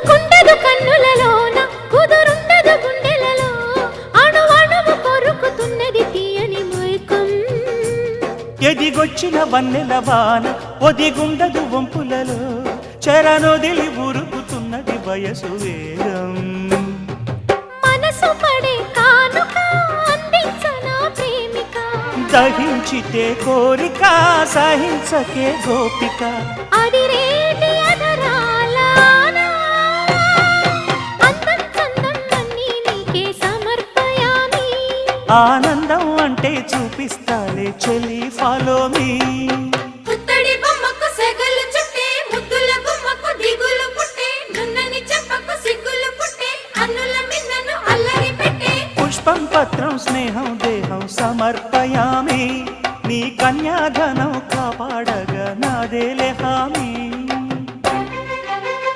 కునుకుంటదు కన్నులలోన కుదురుండదు గుండెలలో అణువణువు కొరుకుతున్నది తీయని మైకం ఎదిగొచ్చిన వన్నెల వాన ఒదిగుండదు వంపులలో చెరనొదిలి ఉరుకుతున్నది వయసు వేగం మనసు పడే కానుక అందించనా ప్రేమిక దహించితే కోరిక సహించకే గోపిక అదిరేటి అధరాల అందం చందం అన్నీ నీకే సమర్పయామి ఆనందం అంటే చూపిస్తాలే చెలి ఫాలో మీ పుత్తడి బొమ్మకు సెగలు చుట్టే ముద్దుల గుమ్మకు దిగులు పుట్టే నున్నని చెప్పకు సిగ్గులు పుట్టే అన్నుల మిన్నను అల్లరి పెట్టే పుష్పం పత్రం స్నేహం దేహం సమర్పయామి నీ కన్యాధనం కాపాడగా నాదేలే హామీ